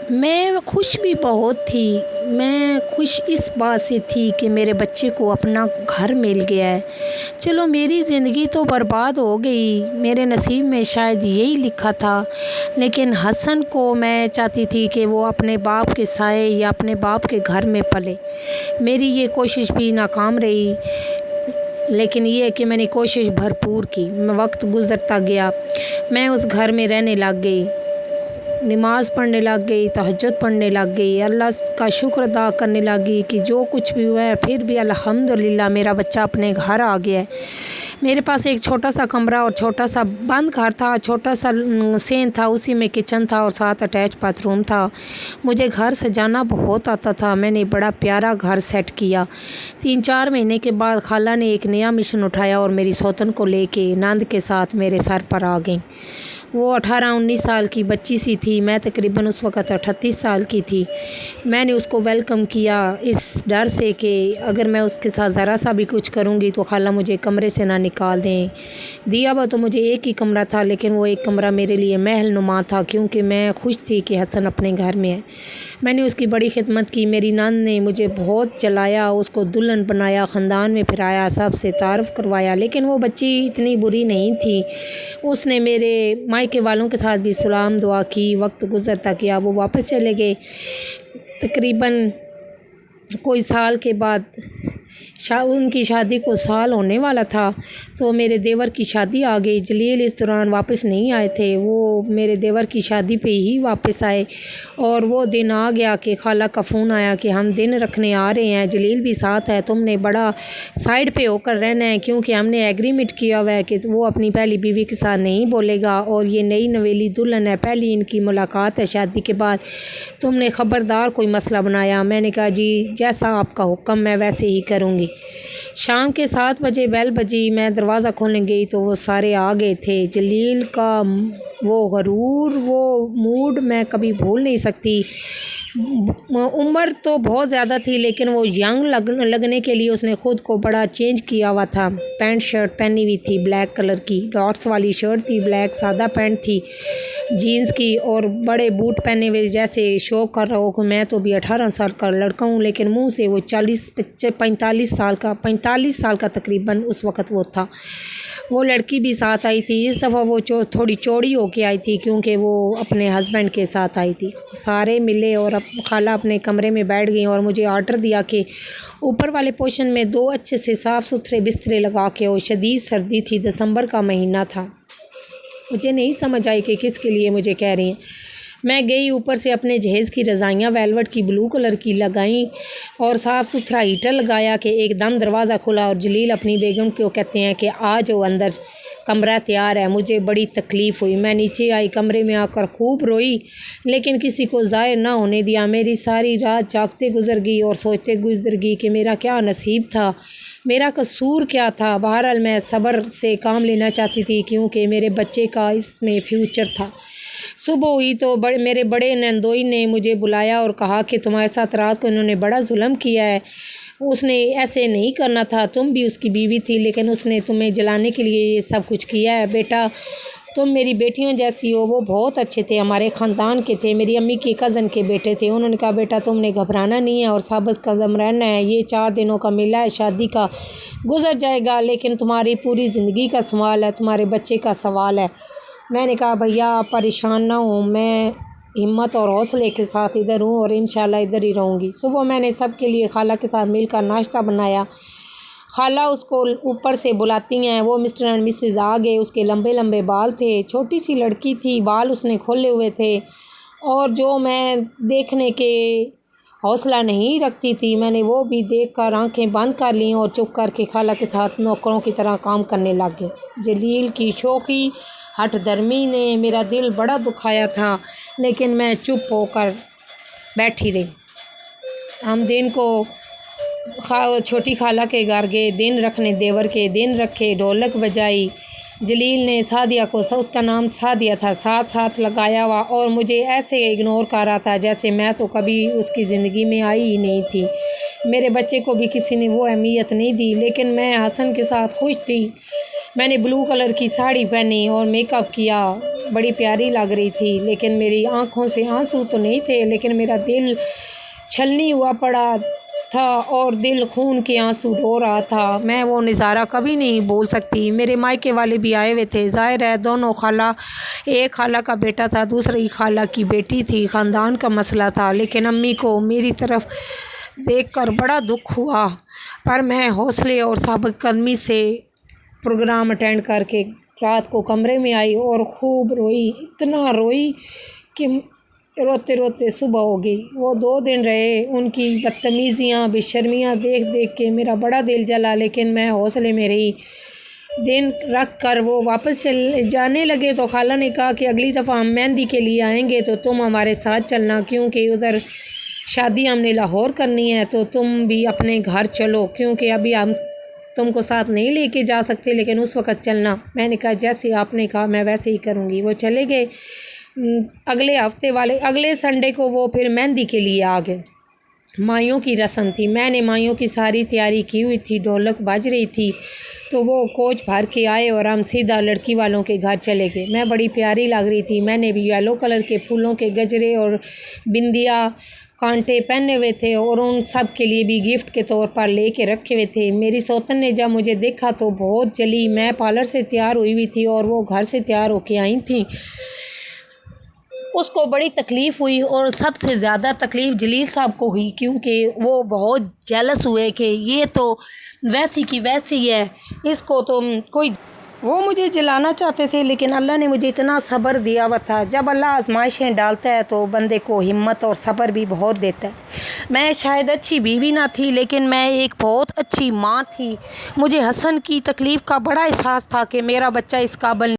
میں خوش بھی بہت تھی۔ میں خوش اس بات سے تھی کہ میرے بچے کو اپنا گھر مل گیا ہے۔ چلو میری زندگی تو برباد ہو گئی، میرے نصیب میں شاید یہی لکھا تھا، لیکن حسن کو میں چاہتی تھی کہ وہ اپنے باپ کے سائے یا اپنے باپ کے گھر میں پلے۔ میری یہ کوشش بھی ناکام رہی، لیکن یہ ہے کہ میں نے کوشش بھرپور کی۔ وقت گزرتا گیا، میں اس گھر میں رہنے لگ گئی، نماز پڑھنے لگ گئی، تہجد پڑھنے لگ گئی، اللہ کا شکر ادا کرنے لگی کہ جو کچھ بھی ہوا ہے پھر بھی الحمدللہ میرا بچہ اپنے گھر آ گیا ہے۔ میرے پاس ایک چھوٹا سا کمرہ اور چھوٹا سا بند گھر تھا، چھوٹا سا سین تھا، اسی میں کچن تھا اور ساتھ اٹیچ باتھ روم تھا۔ مجھے گھر سجانا بہت آتا تھا، میں نے بڑا پیارا گھر سیٹ کیا۔ 3-4 مہینے کے بعد خالہ نے ایک نیا مشن اٹھایا اور میری سوتن کو لے کے نند کے ساتھ میرے سر پر آ گئیں۔ وہ 18-19 سال کی بچی سی تھی، میں تقریباً اس وقت 38 سال کی تھی۔ میں نے اس کو ویلکم کیا اس ڈر سے کہ اگر میں اس کے ساتھ ذرا سا بھی کچھ کروں گی تو خالہ مجھے کمرے سے نہ نکال دیں۔ دیا ہوا تو مجھے ایک ہی کمرہ تھا، لیکن وہ ایک کمرہ میرے لیے محل نما تھا، کیونکہ میں خوش تھی کہ حسن اپنے گھر میں ہے۔ میں نے اس کی بڑی خدمت کی، میری نند نے مجھے بہت چلایا، اس کو دلہن بنایا، خاندان میں پھرایا، سب سے تعارف کروایا، لیکن وہ بچی اتنی بری نہیں تھی۔ اس نے میرے مائکے والوں کے ساتھ بھی سلام دعا کی۔ وقت گزرتا گیا، وہ واپس چلے گئے۔ تقریباً کوئی سال کے بعد ان کی شادی کو سال ہونے والا تھا تو میرے دیور کی شادی آ گئی۔ جلیل اس دوران واپس نہیں آئے تھے، وہ میرے دیور کی شادی پہ ہی واپس آئے، اور وہ دن آ گیا کہ خالہ کا فون آیا کہ ہم دن رکھنے آ رہے ہیں، جلیل بھی ساتھ ہے، تم نے بڑا سائڈ پہ ہو کر رہنا ہے، کیونکہ ہم نے ایگریمنٹ کیا ہوا ہے کہ وہ اپنی پہلی بیوی کے ساتھ نہیں بولے گا، اور یہ نئی نویلی دلہن ہے، پہلی ان کی ملاقات ہے شادی کے بعد، تم نے خبردار کوئی مسئلہ بنایا۔ میں نے کہا جی جیسا آپ کا حکم میں ویسے ہی کروں گی۔ شام کے 7 بجے بیل بجی، میں دروازہ کھولنے گئی تو وہ سارے آ گئے تھے۔ جلیل کا وہ غرور، وہ موڈ میں کبھی بھول نہیں سکتی۔ عمر تو بہت زیادہ تھی، لیکن وہ ینگ لگنے کے لیے اس نے خود کو بڑا چینج کیا ہوا تھا۔ پینٹ شرٹ پہنی ہوئی تھی بلیک کلر کی، ڈاٹس والی شرٹ تھی بلیک، سادہ پینٹ تھی جینز کی، اور بڑے بوٹ پہنے ہوئے، جیسے شو کر رہا ہو کہ میں تو بھی 18 سال کا لڑکا ہوں، لیکن منہ سے وہ 45 سال کا تقریباً اس وقت وہ تھا۔ وہ لڑکی بھی ساتھ آئی تھی، اس دفعہ وہ تھوڑی چوڑی ہو کے آئی تھی کیونکہ وہ اپنے ہسبینڈ کے ساتھ آئی تھی۔ سارے ملے اور خالہ اپنے کمرے میں بیٹھ گئیں اور مجھے آرڈر دیا کہ اوپر والے پورشن میں 2 اچھے سے صاف ستھرے بسترے لگا کے، اور شدید سردی تھی، دسمبر کا مہینہ تھا۔ مجھے نہیں سمجھ آئی کہ کس کے لیے مجھے کہہ رہی ہیں۔ میں گئی، اوپر سے اپنے جہیز کی رضائیاں ویلوٹ کی بلو کلر کی لگائیں اور صاف ستھرا ہیٹر لگایا کہ ایک دم دروازہ کھلا اور جلیل اپنی بیگم کو کہتے ہیں کہ آ جاؤ اندر، کمرہ تیار ہے۔ مجھے بڑی تکلیف ہوئی، میں نیچے آئی، کمرے میں آ کر خوب روئی، لیکن کسی کو ظاہر نہ ہونے دیا۔ میری ساری رات جاگتے گزر گئی اور سوچتے گزر گئی کہ میرا کیا نصیب تھا، میرا قصور کیا تھا۔ بہرحال میں صبر سے کام لینا چاہتی تھی کیونکہ میرے بچے کا اس میں فیوچر تھا۔ صبح ہوئی تو میرے بڑے نندوئی نے مجھے بلایا اور کہا کہ تمہارے ساتھ رات کو انہوں نے بڑا ظلم کیا ہے، اس نے ایسے نہیں کرنا تھا، تم بھی اس کی بیوی تھی، لیکن اس نے تمہیں جلانے کے لیے یہ سب کچھ کیا ہے۔ بیٹا تم میری بیٹیوں جیسی ہو، وہ بہت اچھے تھے، ہمارے خاندان کے تھے، میری امی کے کزن کے بیٹے تھے۔ انہوں نے کہا بیٹا تم نے گھبرانا نہیں ہے اور ثابت قدم رہنا ہے، یہ 4 دنوں کا میلہ ہے، شادی کا گزر جائے گا، لیکن تمہاری پوری زندگی کا سوال ہے، تمہارے بچے کا سوال ہے۔ میں نے کہا بھیا آپ پریشان نہ ہوں، میں ہمت اور حوصلے کے ساتھ ادھر ہوں اور انشاءاللہ ادھر ہی رہوں گی۔ صبح میں نے سب کے لیے خالہ کے ساتھ مل کر ناشتہ بنایا۔ خالہ اس کو اوپر سے بلاتی ہیں، وہ مسٹر اینڈ مسز آ گئے، اس کے لمبے لمبے بال تھے، چھوٹی سی لڑکی تھی، بال اس نے کھولے ہوئے تھے، اور جو میں دیکھنے کے حوصلہ نہیں رکھتی تھی میں نے وہ بھی دیکھ کر آنکھیں بند کر لیں اور چپ کر کے خالہ کے ساتھ نوکروں کی طرح کام کرنے لگ گئے۔ جلیل کی شوخی ہٹ درمی نے میرا دل بڑا دکھایا تھا، لیکن میں چپ ہو کر بیٹھی رہی۔ ہم دن کو چھوٹی خالہ کے گھر گئے، دن رکھنے دیور کے، دن رکھے، ڈھولک بجائی۔ جلیل نے سعدیہ کو، اس کا نام سعدیہ تھا، ساتھ لگایا ہوا اور مجھے ایسے اگنور کر رہا تھا جیسے میں تو کبھی اس کی زندگی میں آئی ہی نہیں تھی۔ میرے بچے کو بھی کسی نے وہ اہمیت نہیں دی، لیکن میں حسن کے ساتھ خوش تھی۔ میں نے بلو کلر کی ساڑی پہنی اور میک اپ کیا، بڑی پیاری لگ رہی تھی، لیکن میری آنکھوں سے آنسو تو نہیں تھے، لیکن میرا دل چھلنی ہوا پڑا تھا اور دل خون کے آنسو رو رہا تھا۔ میں وہ نظارہ کبھی نہیں بھول سکتی۔ میرے مائکے والے بھی آئے ہوئے تھے، ظاہر ہے دونوں خالہ، ایک خالہ کا بیٹا تھا، دوسری خالہ کی بیٹی تھی، خاندان کا مسئلہ تھا، لیکن امی کو میری طرف دیکھ کر بڑا دکھ ہوا، پر میں حوصلے اور ثابت قدمی سے پروگرام اٹینڈ کر کے رات کو کمرے میں آئی اور خوب روئی، اتنا روئی کہ روتے روتے صبح ہو گئی۔ وہ 2 دن رہے، ان کی بدتمیزیاں، بے شرمیاں دیکھ دیکھ کے میرا بڑا دل جلا، لیکن میں حوصلے میں رہی۔ دن رکھ کر وہ واپس جانے لگے تو خالہ نے کہا کہ اگلی دفعہ ہم مہندی کے لیے آئیں گے تو تم ہمارے ساتھ چلنا، کیونکہ ادھر شادی ہم نے لاہور کرنی ہے، تو تم بھی اپنے گھر چلو، کیونکہ ابھی ہم تم کو ساتھ نہیں لے کے جا سکتے، لیکن اس وقت چلنا۔ میں نے کہا جیسے آپ نے کہا میں ویسے ہی کروں گی۔ وہ چلے گئے۔ اگلے سنڈے کو وہ پھر مہندی کے لیے آ گئے۔ مائیوں کی رسم تھی، میں نے مائیوں کی ساری تیاری کی ہوئی تھی، ڈھولک بج رہی تھی، تو وہ کوچ بھر کے آئے اور ہم سیدھا لڑکی والوں کے گھر چلے گئے۔ میں بڑی پیاری لگ رہی تھی، میں نے بھی یلو کلر کے پھولوں کے گجرے اور بندیا کانٹے پہنے ہوئے تھے اور ان سب کے لیے بھی گفٹ کے طور پر لے کے رکھے ہوئے تھے۔ میری سوتن نے جب مجھے دیکھا تو بہت جلی۔ میں پارلر سے تیار ہوئی ہوئی تھی اور وہ گھر سے تیار ہو کے آئی تھیں۔ اس کو بڑی تکلیف ہوئی اور سب سے زیادہ تکلیف جلیل صاحب کو ہوئی، کیونکہ وہ بہت جیلس ہوئے کہ یہ تو ویسی کی ویسی ہے، اس کو تو کوئی، وہ مجھے جلانا چاہتے تھے، لیکن اللہ نے مجھے اتنا صبر دیا ہوا تھا۔ جب اللہ آزمائشیں ڈالتا ہے تو بندے کو ہمت اور صبر بھی بہت دیتا ہے۔ میں شاید اچھی بیوی نہ تھی، لیکن میں ایک بہت اچھی ماں تھی۔ مجھے حسن کی تکلیف کا بڑا احساس تھا کہ میرا بچہ اس قابل